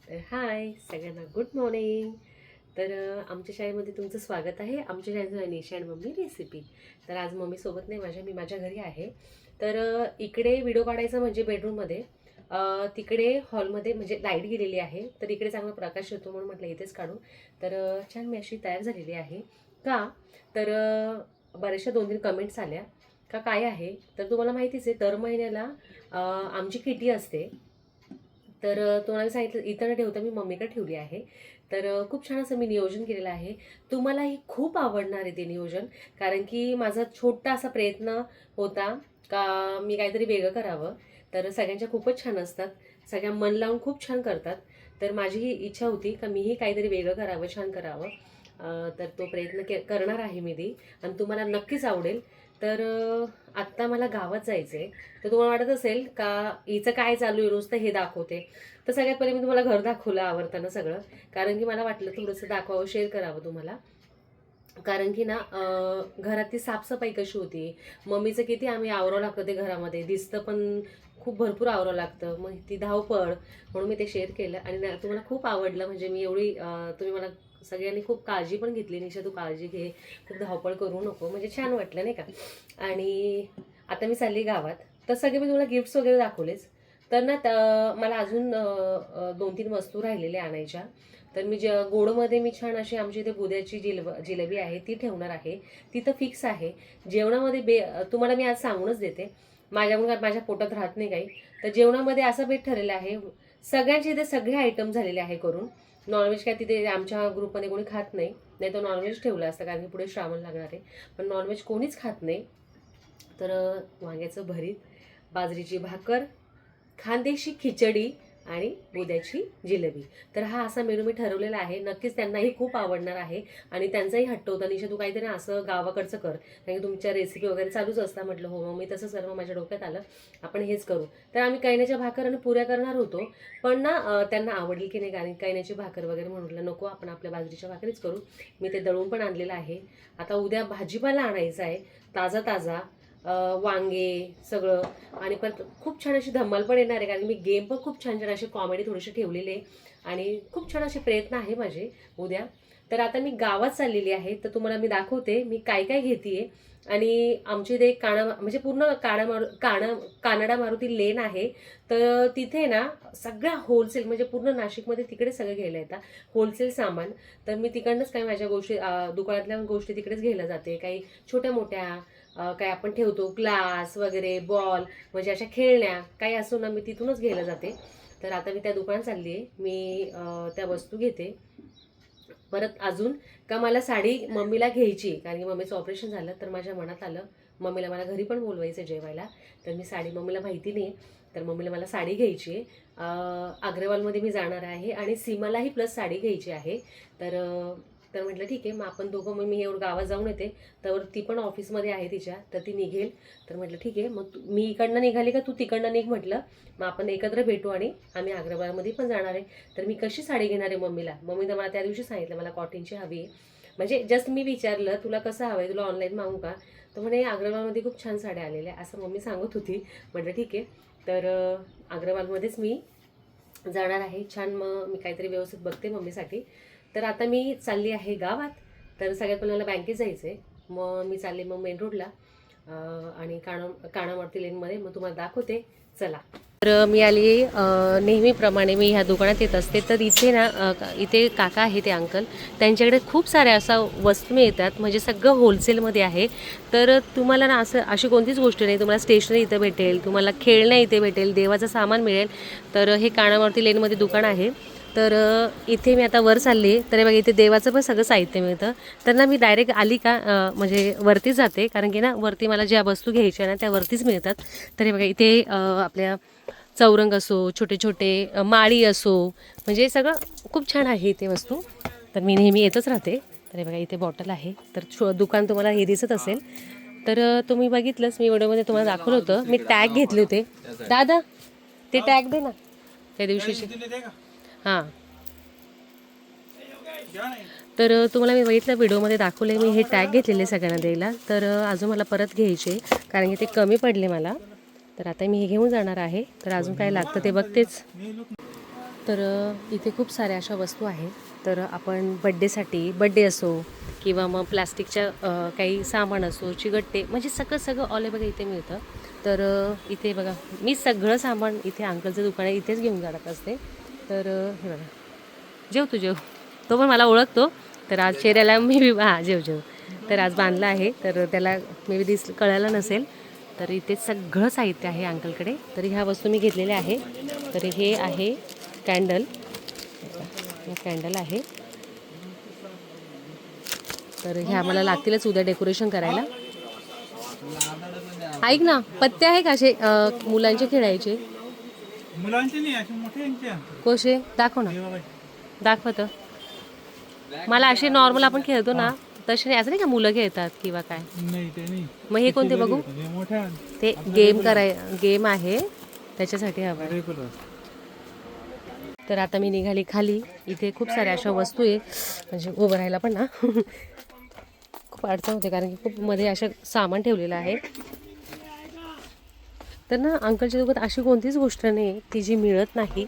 तर हाय सगळ्यांना good morning. तर आमच्या शाळेमध्ये तुमचं स्वागत आहे. आमच्या शाळेचं आहे निशा आणि मम्मी रेसिपी. तर आज मम्मीसोबत नाही, मी माझ्या घरी आहे. तर इकडे व्हिडिओ काढायचा म्हणजे बेडरूममध्ये, तिकडे हॉलमध्ये म्हणजे लाईट गेलेली आहे, तर इकडे चांगला प्रकाश येतो म्हणून म्हटलं इथेच काढू. तर छान मी अशी तयार झालेली आहे का. तर बऱ्याचशा 2-3 कमेंट्स आल्या का काय आहे. तर तुम्हाला माहितीच आहे दर महिन्याला आमची किटी असते. तर तुम्हाला सांगितलं इथं न ठेवता मी मम्मीकडे ठेवली आहे. तर खूप छान असं मी नियोजन केलेलं आहे. तुम्हालाही खूप आवडणार आहे ते नियोजन, कारण की माझा छोटा असा प्रयत्न होता का मी काहीतरी वेगळं करावं. तर सगळ्यांच्या खूपच छान असतात, सगळ्या मन लावून खूप छान करतात. तर माझी ही इच्छा होती का मीही काहीतरी वेगळं करावं, छान करावं. तर तो प्रयत्न करणार आहे मी ती, आणि तुम्हाला नक्कीच आवडेल. तर आत्ता मला गावात जायचं आहे. तर तुम्हाला वाटत असेल का हिचं काय चालू आहे, नुसतं हे दाखवते. तर सगळ्यात पहिले मी तुम्हाला घर दाखवलं आवडताना सगळं, कारण की मला वाटलं थोडंसं दाखवावं, शेअर करावं तुम्हाला. कारण की ना घरातली साफसफाई कशी होती, मम्मीचं किती आम्ही आवरावं लागतं ते घरामध्ये, दिसतं पण खूप भरपूर आवरावं लागतं, मग ती धावपळ, म्हणून मी ते शेअर केलं. आणि तुम्हाला खूप आवडलं, म्हणजे मी एवढी तुम्ही मला सगळ्यांनी खूप काळजी पण घेतली, निशा तू काळजी घे, खूप धावपळ करू नको, म्हणजे छान वाटलं नाही का. आणि आता मी चालली गावात. तर सगळे मी तुम्हाला गिफ्ट्स वगैरे दाखवलेच. तर ना मला अजून 2-3 वस्तू राहिलेल्या आणायच्या. तर मी गोडमध्ये मी छान अशी आमची इथे बुद्याची जिलेबी आहे ती ठेवणार आहे. ती तर फिक्स आहे. जेवणामध्ये तुम्हाला मी आज सांगूनच देते, माझ्यामुळे माझ्या पोटात राहत नाही काही. तर जेवणामध्ये असं बेत ठरलेलं आहे, सगळ्यांचे इथे सगळे आयटम झालेले आहे करून. नॉनव्हेज काय तिथे आमच्या ग्रुपमध्ये कोणी खात नाही, नाही तर नॉनव्हेज ठेवलं असतं, कारण की पुढे श्रावण लागणार आहे. पण नॉनव्हेज कोणीच खात नाही. तर वांग्याचं भरीत, बाजरीची भाकर, खानदेशी खिचडी आणि बुद्याची जिलेबी. तर हा असा मेनू मी ठरवलेला आहे. नक्कीच त्यांनाही खूप आवडणार आहे. आणि त्यांचाही हट्ट होता, निशा तू काहीतरी असं गावाकडचं कर, कारण की तुमच्या रेसिपी वगैरे चालूच असतात. म्हटलं हो मग मी तसं सर्व माझ्या डोक्यात आलं आपण हेच करू. तर आम्ही कैण्याच्या भाकर आणि पुऱ्या करणार होतो, पण ना त्यांना आवडली की नाही, कारण कैण्याची भाकर वगैरे म्हटलं नको, आपण आपल्या बाजरीच्या भाकरीच करू. मी ते दळून पण आणलेलं आहे. आता उद्या भाजीपाला आणायचा आहे, ताजा ताजा, वांगे सगळं. आणि पण खूप छान अशी धम्माल पण येणार आहे, कारण मी गेम पण खूप छान छान अशी कॉमेडी थोडीशी ठेवलेली आहे. आणि खूप छान असे प्रयत्न आहे माझे उद्या. तर आता मी गावात चाललेली आहे, तर तुम्हाला मी दाखवते मी काय काय घेते. आणि आमच्या इथे एक म्हणजे पूर्ण कानडा मारुती लेन आहे. तर तिथे ना सगळ्या होलसेल, म्हणजे पूर्ण नाशिकमध्ये तिकडे सगळं घ्यायला येतात होलसेल सामान. तर मी तिकडनंच काही माझ्या गोष्टी, दुकानातल्या गोष्टी तिकडेच घ्यायला जाते. काही छोट्या मोठ्या काय आपण ठेवतो, ग्लास वगैरे, बॉल, म्हणजे अशा खेळण्या काही असो ना, मी तिथूनच घ्यायला जाते. तर आता मी त्या दुकानात चालली आहे, मी त्या वस्तू घेते. परत अजून का मला साडी मम्मीला घ्यायची, कारण की मम्मीचं ऑपरेशन झालं, तर माझ्या मनात आलं मम्मीला मला घरी पण बोलवायचं जेवायला. तर मी साडी, मम्मीला माहिती नाही, तर मम्मीला मला साडी घ्यायची आहे. अग्रवालमध्ये मी जाणार आहे आणि सीमालाही प्लस साडी घ्यायची आहे. तर तर म्हटलं ठीक आहे, मग आपण दोघं, मग मी एवढं गावात जाऊन येते, तर ती पण ऑफिसमध्ये आहे तिच्या, तर ती निघेल. तर म्हटलं ठीक आहे, मग मी इकडनं निघाली का तू तिकडनं निघ, म्हटलं मग आपण एकत्र भेटू. आणि आम्ही अग्रवालमध्ये पण जाणार आहे. तर मी कशी साडी घेणार आहे मम्मीला, मम्मीनं मला त्या दिवशी सांगितलं मला कॉटनची हवी आहे. म्हणजे जस्ट मी विचारलं तुला कसं हवं आहे, तुला ऑनलाईन मागू का. तर म्हणे अग्रवालमध्ये खूप छान साड्या आलेल्या असं मम्मी सांगत होती. म्हटलं ठीक आहे. तर अग्रवालमध्येच मी जाणार आहे. छान, मग मी काहीतरी व्यवस्थित बघते मम्मीसाठी. तर आता मी चालली आहे गावात. तर सगळ्यात पहिल्यांदा बँकेत जायचं आहे, मग मी चालले मग मेन रोडला, आणि काणामूर्ती लेनमध्ये, मग तुम्हाला दाखवते, चला. तर मी आली, नेहमीप्रमाणे मी ह्या दुकानात येत असते. तर इथे ना इथे काका आहे ते अंकल, त्यांच्याकडे खूप साऱ्या अशा वस्तू मिळतात, म्हणजे सगळं होलसेलमध्ये आहे. तर तुम्हाला ना अशी कोणतीच गोष्ट नाही, तुम्हाला स्टेशनरी इथं भेटेल, तुम्हाला खेळण्या इथे भेटेल, देवाचं सामान मिळेल. तर हे काणामूर्ती लेनमध्ये दुकान आहे. तर इथे मी आता वर चालली आहे. तर बघा इथे देवाचं पण सगळं साहित्य मिळतं. तर ना मी डायरेक्ट आली का म्हणजे वरती जाते, कारण की ना वरती मला ज्या वस्तू घ्यायच्या ना त्या वरतीच मिळतात. तर हे बघा इथे आपल्या चौरंग असो, छोटे छोटे माळी असो, म्हणजे सगळं खूप छान आहे इथे वस्तू. तर मी नेहमी येतच राहते. तर हे बघा इथे बॉटल आहे. तर दुकान तुम्हाला हे दिसत असेल. तर तुम्ही बघितलंच, मी व्हिडिओमध्ये तुम्हाला दाखवलं होतं, मी टॅग घेतले होते. दादा ते टॅग दे ना त्या दिवशीचे. हां, तर तुम्हाला मी बघितलं व्हिडिओमध्ये दाखवले, मी हे टॅग घेतलेले सगळ्यांना द्यायला. तर अजून मला परत घ्यायचे, कारण की ते कमी पडले मला. तर आता मी हे घेऊन जाणार आहे. तर अजून काय लागतं ते बघतेच. तर इथे खूप साऱ्या अशा वस्तू आहेत. तर आपण बड्डे असो किंवा मग प्लास्टिकच्या काही सामान असो, चिगट्टे, म्हणजे सगळं ऑल बघा इथे मिळतं. तर इथे बघा मी सगळं सामान इथे अंकलचं दुकान आहे इथेच घेऊन जात असते. तर हे बघा, जेव तू जेव, तो पण मला ओळखतो. तर आज चेहऱ्याला मी हां जेव तर आज बांधला आहे, तर त्याला मे बी कळालं नसेल. तर इथे सगळं साहित्य आहे अंकलकडे. तर ह्या वस्तू मी घेतलेल्या आहे. तर हे आहे कॅन्डल आहे. तर हे आम्हाला लागतीलच उद्या डेकोरेशन करायला. ऐक ना, पत्ते आहे का असे मुलांचे खेळायचे? मुलांचे नाही, असे मोठे कसे दाखव ना, दाखवत मला. असे नॉर्मल आपण खेळतो ना तसे नाही, असं नाही का मुलं खेळतात किंवा काय? नाही ते नाही. मग हे कोणते बघू? ते गेम आहे त्याच्यासाठी हवं. तर आता मी निघाली खाली. इथे खूप साऱ्या अशा वस्तू आहे, म्हणजे उभं राहायला पण ना खूप अडचण होते, कारण की खूप मध्ये असं सामान ठेवलेलं आहे. तर ना अंकलच्या दुकानात अशी कोणतीच गोष्ट नाही ती जी मिळत नाही.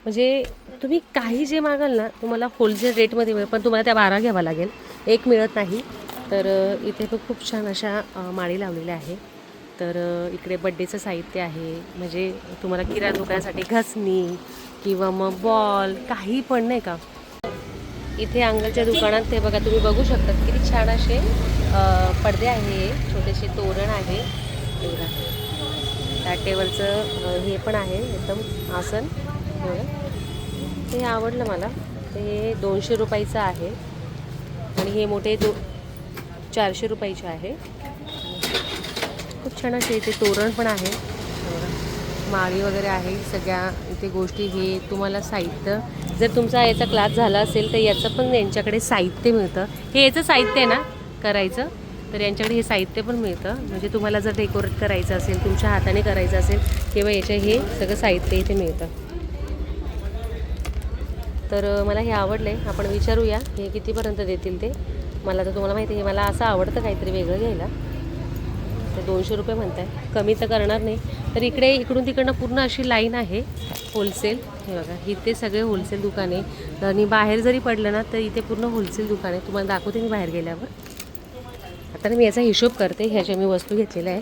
म्हणजे तुम्ही काही जे मागाल ना तुम्हाला होलसेल रेटमध्ये मिळेल, पण तुम्हाला त्या 12 घ्यावा लागेल, एक मिळत नाही. तर इथे पण खूप छान अशा माळी लावलेल्या आहे. तर इकडे बड्डेचं साहित्य आहे, म्हणजे तुम्हाला किराणा दुकानासाठी घासणी किंवा मग बॉल काही पण नाही का. इथे अंकलच्या दुकानात ते बघा तुम्ही बघू शकता किती छान असे पडदे आहे, छोटेसे तोरण आहे. बघा त्या टेबलचं हे पण आहे एकदम आसन. ते आवडलं मला. ते 200 रुपयाचं आहे आणि हे मोठे 400 रुपयाचे आहे. खूप छान असे इथे तोरण पण आहे, माळी वगैरे आहे. सगळ्या इथे गोष्टी, हे तुम्हाला साहित्य जर तुमचा याचा क्लास झाला असेल तर याचं पण यांच्याकडे साहित्य मिळतं. हे याचं साहित्य आहे ना करायचं, तर यांच्याकडे हे साहित्य पण मिळतं. म्हणजे तुम्हाला जर डेकोरेट करायचं असेल, तुमच्या हाताने करायचं असेल, किंवा याचे हे सगळं साहित्य इथे मिळतं. तर मला हे आवडलं आहे. आपण विचारूया हे कितीपर्यंत देतील ते. मला तर तुम्हाला माहिती आहे मला असं आवडतं काहीतरी वेगळं घ्यायला. ते 200 रुपये म्हणत आहे, कमी तर करणार नाही. तर इकडे इकडून तिकडनं पूर्ण अशी लाईन आहे होलसेल. हे बघा इथे सगळे होलसेल दुकाने. आणि बाहेर जरी पडलं ना तर इथे पूर्ण होलसेल दुकान आहे. तुम्हाला दाखवते मी बाहेर गेल्यावर. आता मी याचा हिशोब करते, ह्याच्या मी वस्तू घेतलेल्या आहे,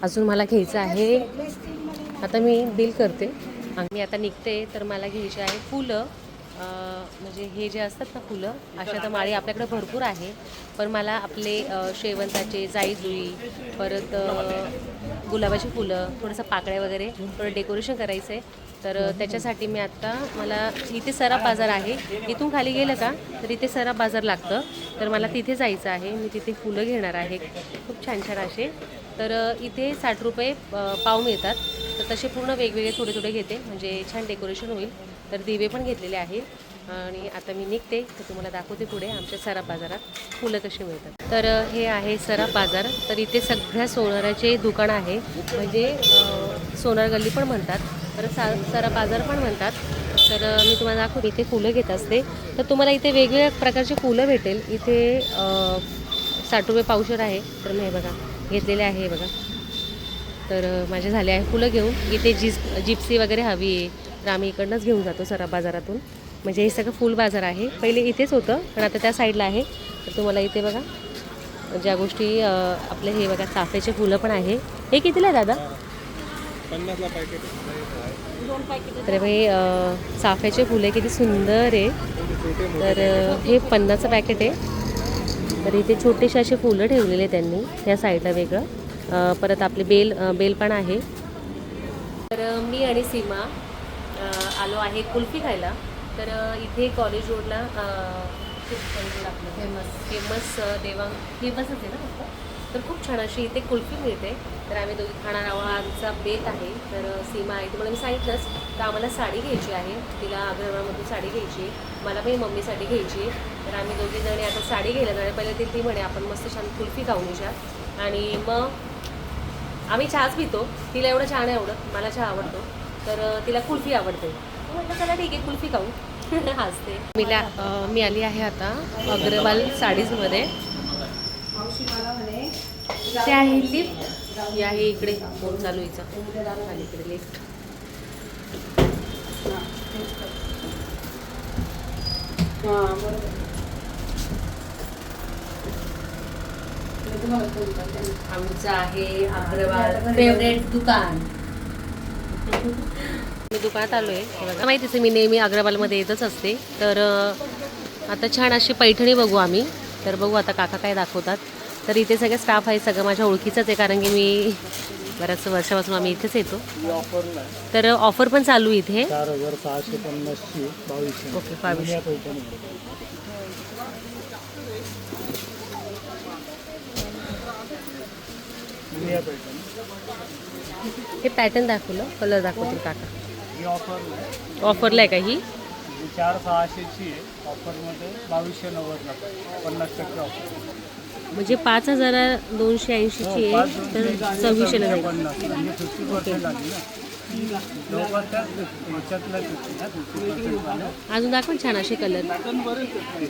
अजून मला घ्यायचं आहे. आता मी बिल करते आणि मी आता निघते. तर मला घ्यायचे आहे फुलं. म्हणजे हे जे असतात ना फुलं, अशा तर माळी आपल्याकडे भरपूर आहे, पण मला आपले शेवंताचे, जाईजुई, परत गुलाबाची फुलं, थोडंसं पाकळ्या वगैरे, थोडं डेकोरेशन करायचं आहे. तर त्याच्यासाठी मी आत्ता, मला इथे सराफ बाजार आहे, इथून खाली गेलं का तर इथे सराफ बाजार लागतं. तर मला तिथे जायचं आहे. मी तिथे फुलं घेणार आहे खूप छान छान असे. तर इथे 60 रुपये पाव मिळतात. तर तसे पूर्ण वेगवेगळे थोडे थोडे घेते, म्हणजे छान डेकोरेशन होईल. तर दिवे पण घेतलेले आहेत. आणि आता मी निघते, तर तुम्हाला दाखवते पुढे आमच्या सराफ बाजारात फुलं कशी मिळतात. तर हे आहे सराफ बाजार. तर इथे सगळ्या सोनाराचे दुकान आहे, म्हणजे सोनार गल्ली पण म्हणतात, तर सराफ बाजार पण म्हणतात. तर मी तुम्हाला दाखवते. इथे फुलं घेत असते, तर तुम्हाला इथे वेगवेगळ्या प्रकारचे फुलं भेटेल. इथे 60 रुपये पावशेर आहे. तर मी हे बघा घेतलेले आहे बघा. तर माझे झाले आहे फुलं घेऊन. इथे जिप्सी वगैरे हवी आहे, तर आम्ही इकडनंच घेऊन जातो सराफ बाजारातून. म्हणजे हे सगळं फुल बाजार आहे. पहिले इथेच होतं, पण आता त्या साईडला आहे. तर तुम्हाला इथे बघा ज्या गोष्टी आपले, हे बघा चाफ्याचे फुलं पण आहे. हे कितीला आहे दादा? 50ला पॅकेट. तर हे चाफ्याचे फुलं किती सुंदर आहे. तर हे 50चं पॅकेट आहे. तर इथे छोटेसे असे फुलं ठेवलेले त्यांनी या साईडला वेगळं. परत आपले बेल पण आहे. तर मी आणि सीमा आलो आहे कुल्फी खायला. तर इथे कॉलेज रोडला आपलं फेमस फेमसच आहे ना फक्त. तर खूप छान अशी इथे कुल्फी मिळते. तर आम्ही दोघी खाणार आहोत. आमचा बेत आहे. तर सीमा आहे, तुम्हाला मी सांगितलंच. तर आम्हाला साडी घ्यायची आहे, तिला अग्रवालमधून साडी घ्यायची, मला पण मम्मीसाठी घ्यायची. तर आम्ही दोघी जणी आता साडी घ्यायला जाणे. पहिले ती म्हणे आपण मस्त छान कुल्फी खाऊन येऊया. आणि मग आम्ही चहाच पितो. तिला एवढं चहा नाही आवडत, मला चहा आवडतो. तर तिला कुल्फी आवडते. म्हटलं चला ठीक आहे कुल्फी खाऊ. हसते. मी आली आहे आता अग्रवाल साडीजमध्ये. ते आहे लिफ्ट, हे आहे इकडे फोन चालू हिचा, आणि इकडे लिफ्ट. आमचं आहे अग्रवाल फेवरेट दुकान. मी दुकानात आलो आहे, माहितीच आहे मी नेहमी अग्रवालमध्ये येतच असते. तर आता छान अशी पैठणी बघू आम्ही. तर बघू आता काका काय दाखवतात. तर इथे सगळे स्टाफ आहे, सगळं माझ्या ओळखीचंच आहे, कारण की मी बऱ्याच वर्षापासून आम्ही इथेच येतो. तर ऑफर पण चालू आहे इथे. 4650ची 2200. ओके 2200. हे पॅटर्न दाखवलं, कलर दाखवतील काका. ही ऑफरला आहे. ऑफरला आहे का ही? 4600ची आहे. ऑफरमध्ये 2290 50% ऑफर. म्हणजे 5280ची आहे, तर 2600ला जाईल. 50 म्हणजे 50% आली ना. जवळपास त्याच ह्याच्यातलं 50% झालं. अजून दाखव छान असे कलर.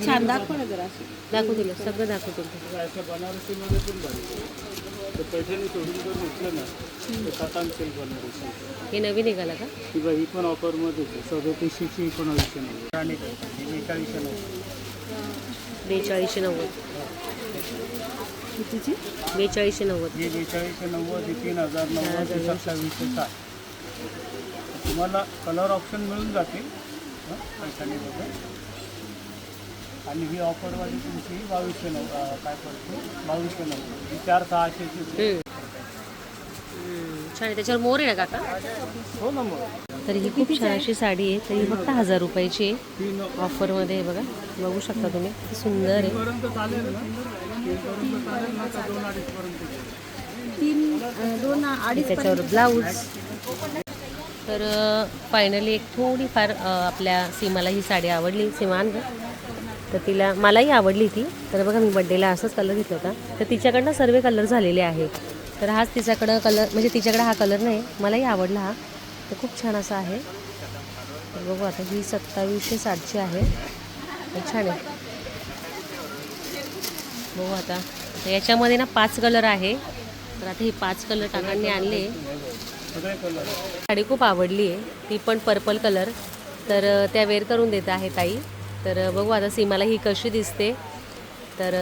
छान दाखव ना जरा. दाखवतील, सगळं दाखवतील. असं बनारसीमध्ये पण बरं. तर पैठणी सोडून जर घेतलं ना तर कतान सिल्क बनारसी. हे नवीन निघाला का? किंवा ही पण ऑफरमध्येच आहे. 3700ची 1990 आणि 4290. 4290. कितीची? 4290. हे 4290 3090 2760. तुम्हाला कलर ऑप्शन मिळून जातील पैठणीमध्ये. आणि ही ऑफरवाली तुमची 2290 काय पडते 2290. ही 4600ची. छान आहे, त्याच्यावर मोर आहे ना काका? हो ना मग. तर ही खूप छान अशी साडी आहे. तर ही फक्त 1000 रुपयाची आहे. तीन ऑफरमध्ये आहे बघा, बघू शकता तुम्ही, किती सुंदर आहे. पर्यंत चालेल ना? 3 पर्यंत चालेल ना का 2-2.5 पर्यंत? 2-2.5 त्याच्यावर ब्लाऊज. तर फायनली एक थोडीफार आपल्या सीमाला ही साडी आवडली. सीमा आण गं. तर तिला मलाही आवडली ती. तर बघा मी बड्डेला असाच कलर घेतला होता. तर तिच्याकडनं सर्व कलर झालेले आहे. तर हाच तिच्याकडं कलर, म्हणजे तिच्याकडे हा कलर नाही, मलाही आवडला हा. तर खूप छान असा आहे. तर बघू आता ही 2760ची आहे. तर छान आहे. बघू आता. तर याच्यामध्ये ना 5 कलर आहे. तर आता ही 5 कलर काकांनी आणले. सगळे कलर. साडी खूप आवडली आहे, ती पण पर्पल कलर. तर त्या वेअर करून देत आहे ताई. तर बघू आता सीमाला ही कशी दिसते. तर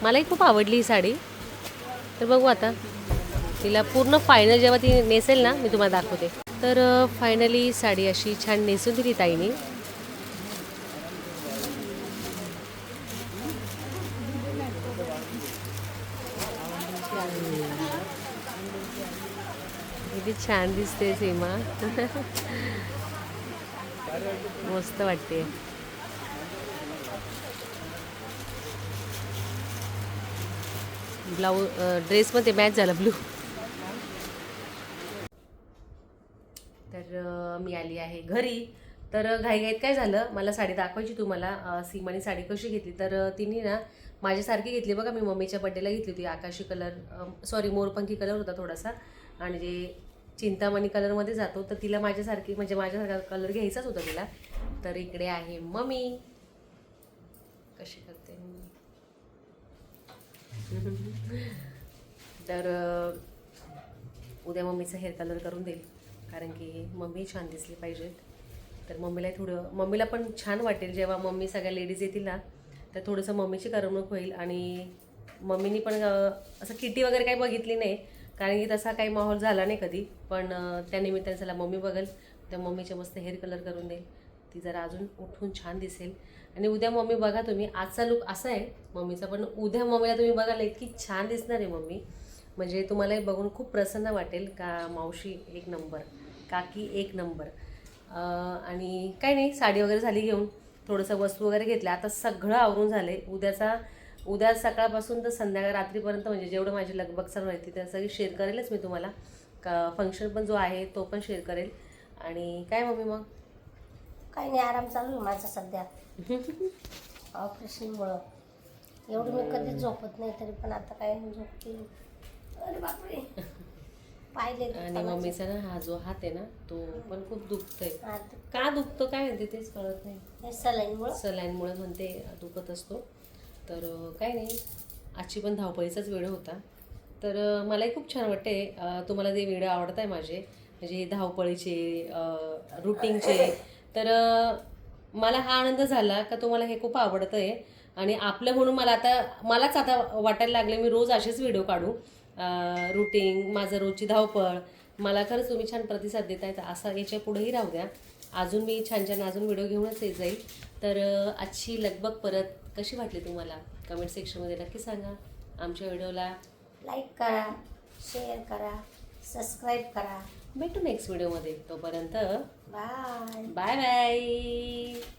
मलाही खूप आवडली ही साडी. तर बघू आता तिला पूर्ण फायनल जेव्हा ती नेसेल ना, मी तुम्हाला दाखवते. तर फायनली साडी अशी छान नेसून दिली ताईने. किती छान दिसते सीमा. मस्त वाटते. ब्लाऊज ड्रेसमध्ये मॅच झाला ब्लू. तर मी आली आहे घरी. तर घाईघाईत काय झालं, मला साडी दाखवायची तुम्हाला. सीमाने साडी कशी घेतली, तर तिने ना माझ्यासारखी घेतली बघा. मी मम्मीच्या बड्डेला घेतली होती. आकाशी कलर, सॉरी मोरपंखी कलर होता थोडासा, आणि जे चिंतामणी कलरमध्ये जातो. तर तिला माझ्यासारखी, म्हणजे माझ्यासारखा कलर घ्यायचाच होता तिला. तर इकडे आहे मम्मी, कशी करते मम्मी. तर उद्या मम्मीचा हेअर कलर करून देईल, कारण की मम्मी छान दिसली पाहिजे. तर मम्मीला पण छान वाटेल जेव्हा मम्मी सगळ्या लेडीज येतील ना. तर थोडंसं मम्मीची करमणूक होईल. आणि मम्मीनी पण असं किटी वगैरे काही बघितली नाही, कारण की तसा काही माहोल झाला नाही कधी. पण त्यानिमित्ताने चला मम्मी बघेल, त्या मम्मीचे मस्त हेअर कलर करून देईल. ती जरा अजून उठून छान दिसेल. आणि उद्या मम्मी बघा तुम्ही, आजचा लुक असा आहे मम्मीचा, पण उद्या मम्मीला तुम्ही बघायला इतकी छान दिसणार आहे मम्मी. म्हणजे तुम्हालाही बघून खूप प्रसन्न वाटेल का मावशी एक नंबर, काकी एक नंबर. आणि काय नाही, साडी वगैरे झाली घेऊन, थोडंसं वस्तू वगैरे घेतल्या. आता सगळं आवरून झाले. उद्या सकाळपासून तर संध्याकाळ रात्रीपर्यंत, म्हणजे जेवढं माझी लगबग चालू राहते त्या सगळी शेअर करेलच मी तुम्हाला. का फंक्शन पण जो आहे तो पण शेअर करेल. आणि काय मम्मी मग काही नाही, आराम चालू आहे माझा सध्या. ऑपरेशनमुळं एवढं मी कधीच झोपत नाही, तरी पण आता काय झोपते. अरे बापरे, पाहिले. आणि मम्मीचा ना हा जो हात आहे ना, तो पण खूप दुखतोय. का दुखतो काय म्हणते तेच कळत नाही. सलाईनमुळे म्हणते दुखत असतो. तर काय नाही, आजची पण धावपळीचाच वेळ होता. तर मलाही खूप छान वाटते. तुम्हाला जे व्हिडिओ आवडत आहे माझे, म्हणजे धावपळीचे, रुटीनचे. तर मला हा आनंद झाला का तुम्हाला हे खूप आवडतं आहे आणि आपलं म्हणून मलाच आता वाटायला लागले मी रोज असेच व्हिडिओ काढू. रुटीन माझं रोजची धावपळ मला खरंच तुम्ही छान प्रतिसाद देत आहेत. असं याच्या पुढेही राहू द्या. अजून मी छान छान अजून व्हिडिओ घेऊनच येत जाईल. तर आजची लगबग परत कशी वाटली तुम्हाला कमेंट सेक्शनमध्ये नक्की सांगा. आमच्या व्हिडिओला लाईक करा, शेअर करा, सबस्क्राईब करा. भेटू नेक्स्ट व्हिडिओमध्ये. तोपर्यंत बाय. Bye bye.